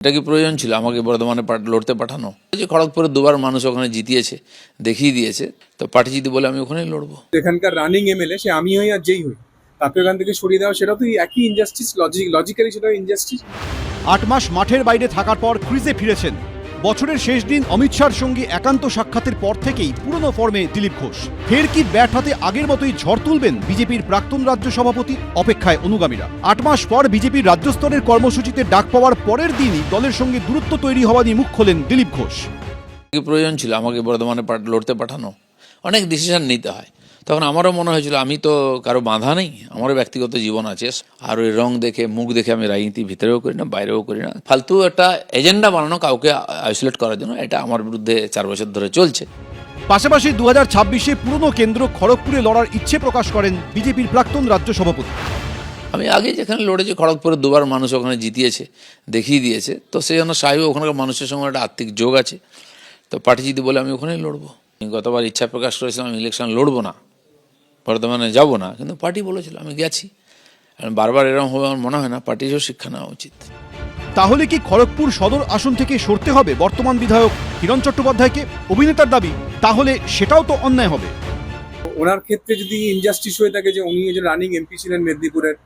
এটা কি প্রয়োজন ছিল আমাকে বর্ধমানে লড়তে পাঠানো? যে খড়গপুরে দুবার মানুষ ওখানে জিতিয়েছে, দেখিয়ে দিয়েছে, তো পার্টি জিতি বলে আমি ওখানেই লড়বো। এখানকার রানিং এমএলএ সে আমি হই আর যেই হই, তাকে ওখান থেকে সরিয়ে দেওয়া সেটা তো একই ইনজাস্টিস, লজিক্যালি সেটা ইনজাস্টিস। 8 মাস মাঠের বাইরে থাকার পর ক্রিজে ফিরেছেন। বছরের শেষ দিন অমিত শাহর সঙ্গে একান্ত সাক্ষাতের পর থেকেই পুরনো ফর্মে দিলীপ ঘোষ। ফের কি ব্যাট হাতে আগের মতোই ঝড় তুলবেন বিজেপির প্রাক্তন রাজ্য সভাপতি? অপেক্ষায় অনুগামীরা। 8 মাস পর বিজেপির রাজ্য স্তরের কর্মসূচিতে ডাক পাওয়ার পরের দিনই দলের সঙ্গে দূরত্ব তৈরি হওয়া নিয়ে মুখ খোলেন দিলীপ ঘোষ। কি প্রয়োজন ছিল আমাকে বর্ধমানে লড়তে পাঠানো? অনেক ডিসিশন নিতে হয়, তখন আমারও মনে হয়েছিল আমি তো কারো বাঁধা নেই, আমারও ব্যক্তিগত জীবন আছে। আর ওই রং দেখে মুখ দেখে আমি রাজনীতি ভিতরেও করি না, বাইরেও করি না। ফালতু একটা এজেন্ডা বানানো কাউকে আইসোলেট করার জন্য, এটা আমার বিরুদ্ধে 4 বছর ধরে চলছে। পাশাপাশি 2026-এ পুরনো কেন্দ্র খড়গপুরে লড়ার ইচ্ছে প্রকাশ করেন বিজেপির প্রাক্তন রাজ্য সভাপতি। আমি আগে যেখানে লড়েছি খড়গপুরে দুবার মানুষ ওখানে জিতিয়েছে, দেখিয়ে দিয়েছে, তো সেই জন্য সাহেব ওখানকার মানুষের সঙ্গে একটা আর্থিক যোগ আছে, তো পার্টি জিতি বলে আমি ওখানেই লড়বো। গতবার ইচ্ছা প্রকাশ করেছিলাম আমি ইলেকশন লড়বো না, বর্ধমানে যাব না, কিন্তু পার্টি বলেছিল, আমি গেছি। বারবার এরকম হবে আমার মনে হয় না, পার্টিরও শিক্ষা নেওয়া উচিত। তাহলে কি খড়গপুর সদর আসন থেকে সরতে হবে বর্তমান বিধায়ক হিরণ চট্টোপাধ্যায়কে? অভিনেতার দাবি, তাহলে সেটাও তো অন্যায় হবে। ওনার ক্ষেত্রে যদি ইনজাস্টিস হয়ে থাকে যে উনি যে রানিং এমপি ছিলেন মেদিনীপুরের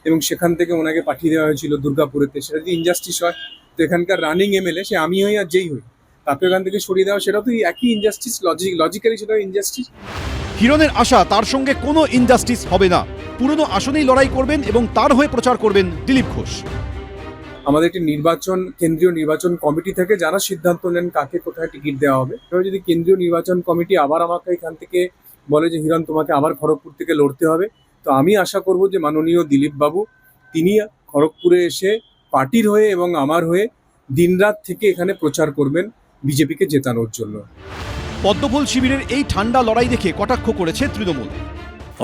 এবং সেখান থেকে ওনাকে পাঠিয়ে দেওয়া হয়েছিল দুর্গাপুরেতে, সেটা যদি ইনজাস্টিস হয়, তো এখানকার রানিং এমএলএ সে আমি হই আর যেই হই, তাকে ওখান থেকে সরিয়ে দেওয়া সেটা তো একই ইনজাস্টিস, লজিক্যালি সেটা ইনজাস্টিস। হিরণের আশা তার সঙ্গে কোনো ইনজাস্টিস হবে না। পুরনো আসনেই লড়াই করবেন এবং তার হয়ে প্রচার করবেন দিলীপ ঘোষ। আমাদের একটি কেন্দ্রীয় নির্বাচন কমিটি থেকে যারা সিদ্ধান্ত নেন কাকে কোথায় টিকিট দেওয়া হবে, এবার যদি কেন্দ্রীয় নির্বাচন কমিটি আবার আমাকে এখান থেকে বলে যে হিরণ তোমাকে আবার খড়গপুর থেকে লড়তে হবে, তো আমি আশা করব যে মাননীয় দিলীপ বাবু তিনি খড়গপুরে এসে পার্টির হয়ে এবং আমার হয়ে দিনরাত থেকে এখানে প্রচার করবেন বিজেপিকে জেতানোর জন্য। পদ্মফুল শিবিরের এই ঠান্ডা লড়াই দেখে কটাক্ষ করেছে তৃণমূল।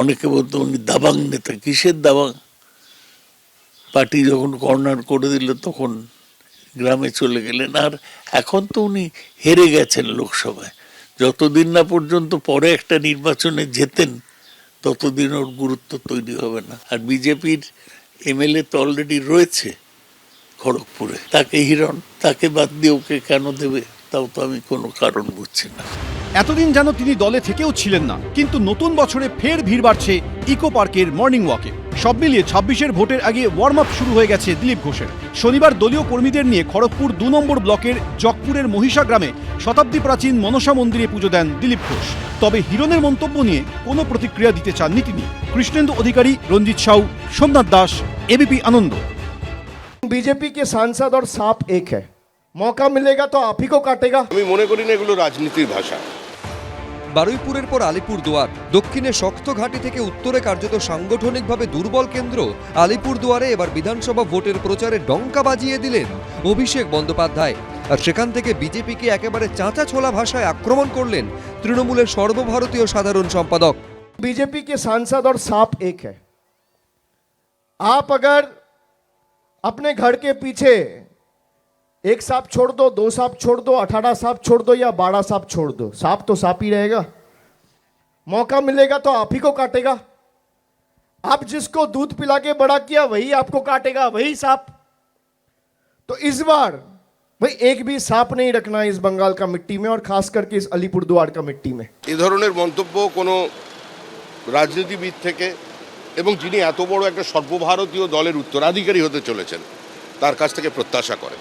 অনেকে বলতো উনি দাবাং নেতা। কিসের দাবাং? পার্টি যখন কর্নার করে দিল তখন গ্রামে চলে গেলেন। আর এখন তো উনি হেরে গেছেন লোকসভায়। যতদিন না পর্যন্ত পরে একটা নির্বাচনে জেতেন ততদিন ওর গুরুত্ব তৈরি হবে না। আর বিজেপির এমএলএ তো অলরেডি রয়েছে খড়গপুরে, তাকে হিরণ, তাকে বাদ দিয়ে ওকে কেন দেবে? তাও তো আমি কোনো কারণ বুঝছি না। এতদিন যেন তিনি দলে থেকেও ছিলেন না, কিন্তু নতুন বছরে ফের ভিড় বাড়ছে ইকো পার্কের মর্নিং ওয়াকে। সব মিলিয়ে 26-এর ভোটের আগে ওয়ার্ম আপ শুরু হয়ে গেছে দিলীপ ঘোষের। শনিবার দলীয় কর্মীদের নিয়ে খড়গপুর 2 নম্বর ব্লকের জকপুরের মহিষা গ্রামে শতাব্দী প্রাচীন মনসা মন্দিরে পুজো দেন দিলীপ ঘোষ। তবে হিরণের মন্তব্য নিয়ে কোনো প্রতিক্রিয়া দিতে চাননি তিনি। কৃষ্ণেন্দু অধিকারী, রঞ্জিত সাউ, সোমনাথ দাস, एबीपी आनंद। बीजेपी के सांसद और सांप एक है, मौका मिलेगा तो आप ही को काटेगा। আমি মনে করি না এগুলো রাজনীতির ভাষা। বারুইপুরের পর আলিপুরদুয়ার, দক্ষিণে শক্ত ঘাঁটি থেকে উত্তরে কার্যত সাংগঠনিকভাবে দুর্বল কেন্দ্র আলিপুরদুয়ারে এবার বিধানসভা ভোটের প্রচারে ডঙ্কা বাজিয়ে দিলেন অভিষেক বন্দ্যোপাধ্যায়। আর সেখান থেকে বিজেপিকে একেবারে চাঁচা ছোলা ভাষায় আক্রমণ করলেন তৃণমূলের সর্বভারতীয় সাধারণ সম্পাদক। बीजेपी के सांसद और सांप एक है। आप अगर अपने घर के पीछे 1 सांप छोड़ दो, 2 सांप छोड़ दो, 18 सांप छोड़ दो या 12 सांप छोड़ दो, सांप तो सांप ही रहेगा। मौका मिलेगा तो आप ही को काटेगा। आप जिसको दूध पिला के बड़ा किया वही आपको काटेगा, वही सांप। तो इस बार भाई एक भी सांप नहीं रखना इस बंगाल का मिट्टी में, और खास करके इस अलीपुरदुआर का मिट्टी में। এই ধরনের মন্তব্য কোনো রাজনীতিবিদ থেকে এবং যিনি এত বড় একটা সর্বভারতীয় দলের উত্তরাধিকারী হতে চলেছেন তার কাছ থেকে প্রত্যাশা করেন।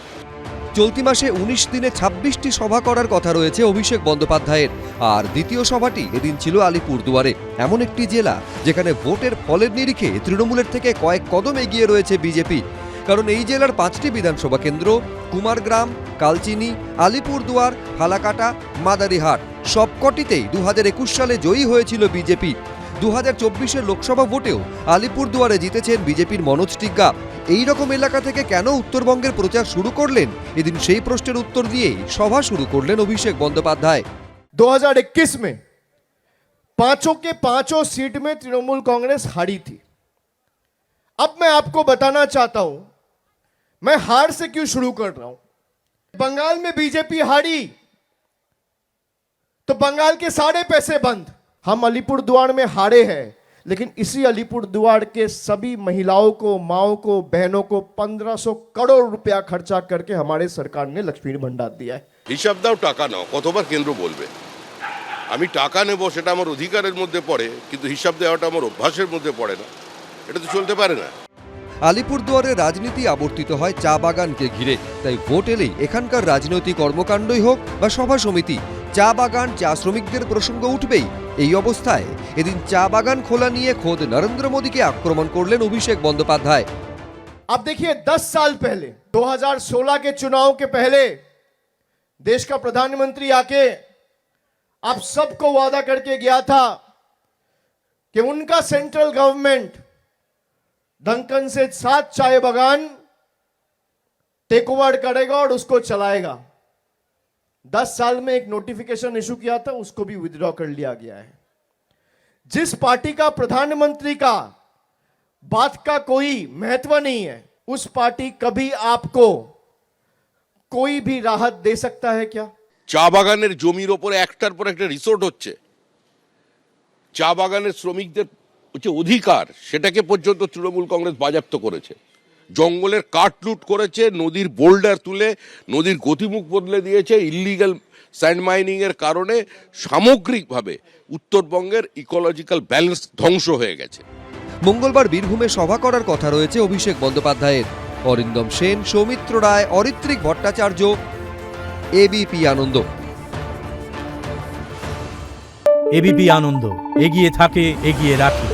চলতি মাসে 19 দিনে 26টি সভা করার কথা রয়েছে অভিষেক বন্দ্যোপাধ্যায়ের। আর দ্বিতীয় সভাটি এদিন ছিল আলিপুরদুয়ারে, এমন একটি জেলা যেখানে ভোটের ফলের নিরিখে তৃণমূলের থেকে কয়েক কদম এগিয়ে রয়েছে বিজেপি। কারণ এই জেলার 5টি বিধানসভা কেন্দ্র কুমারগ্রাম, কালচিনি, আলিপুরদুয়ার, ফালাকাটা, মাদারিহাট সবকটিতেই 2021 সালে জয়ী হয়েছিল বিজেপি। 2024-এর লোকসভা ভোটেও আলিপুরদুয়ারে জিতেছেন বিজেপির মনোজ টিগ্গা। এই রকম এলাকা থেকে কেন উত্তরবঙ্গের প্রচার শুরু করলেন? এদিন সেই প্রশ্নের উত্তর দিয়েই সভা শুরু করলেন অভিষেক বন্দ্যোপাধ্যায়। 2021 में 5 के 5 सीट में तृणमूल कांग्रेस हारी थी। अब मैं आपको बताना चाहता हूं मैं हार से क्यों शुरू कर रहा हूं। बंगाल में बीजेपी हारी तो बंगाल के सारे पैसे बंद। हम अलीपुरदुआर में हारे हैं लेकिन इसी अलीपुरद्वार के सभी महिलाओं को, माओं को, बहनों को 1500 करोड़ रुपया खर्चा करके हमारे सरकार ने लक्ष्मी भंडार दिया है। হিসাব দাও, টাকা নাও, কতবার কেন্দ্র বলবে? আমি টাকা নেব সেটা আমার অধিকারের মধ্যে পড়ে, কিন্তু হিসাব দেওয়াটা আমার অভ্যাসের মধ্যে পড়ে না। এটা তো চলতে পারে না। আলিপুরদুয়ারে রাজনীতি আবর্তিত হয় চা বাগানকে ঘিরে, তাই ভোট এলেই এখানকার রাজনৈতিক কর্মকাণ্ডই হোক বা সভা সমিতি, চা বাগান, চা শ্রমিকদের প্রসঙ্গ উঠবেই। এই অবস্থায় এদিন চা বাগান খোলা নিয়ে খোদ নরেন্দ্র মোদীকে আক্রমণ করলেন অভিষেক বন্দ্যোপাধ্যায়। अब देखिए 10 साल पहले 2016 के चुनाव के पहले देश का प्रधानमंत्री आके आप सबको वादा करके गया था कि उनका सेंट्रल गवर्नमेंट दंकन से 7 चाय बागान टेक ओवर करेगा और उसको चलाएगा। 10 साल में एक नोटिफिकेशन इशू किया था, उसको भी विथड्रॉ कर लिया गया है। जिस पार्टी का प्रधानमंत्री का बात का कोई महत्व नहीं है, उस पार्टी कभी आपको कोई भी राहत दे सकता है क्या? চা বাগানের জমির ওপরে একটার পর একটা রিসোর্ট হচ্ছে, চা বাগানের শ্রমিকদের হচ্ছে অধিকার, সেটাকে পর্যন্ত তৃণমূল কংগ্রেস বাজেয়াপ্ত করেছে। জঙ্গলের কাঠ লুট করেছে, নদীর বোল্ডার তুলে নদীর গতিমুখ বদলে দিয়েছে। ইল্লিগাল স্যান্ড মাইনিং এর কারণে সামগ্রিকভাবে উত্তরবঙ্গের ইকোলজিক্যাল ব্যালেন্স ধ্বংস হয়ে গেছে। মঙ্গলবার বীরভূমে সভা করার কথা রয়েছে অভিষেক বন্দ্যোপাধ্যায়ের। অরিন্দম সেন, সৌমিত্র রায়, অরিত্রিক ভট্টাচার্য, এবিপি আনন্দ। এবিপি আনন্দ, এগিয়ে থাকে, এগিয়ে রাখে।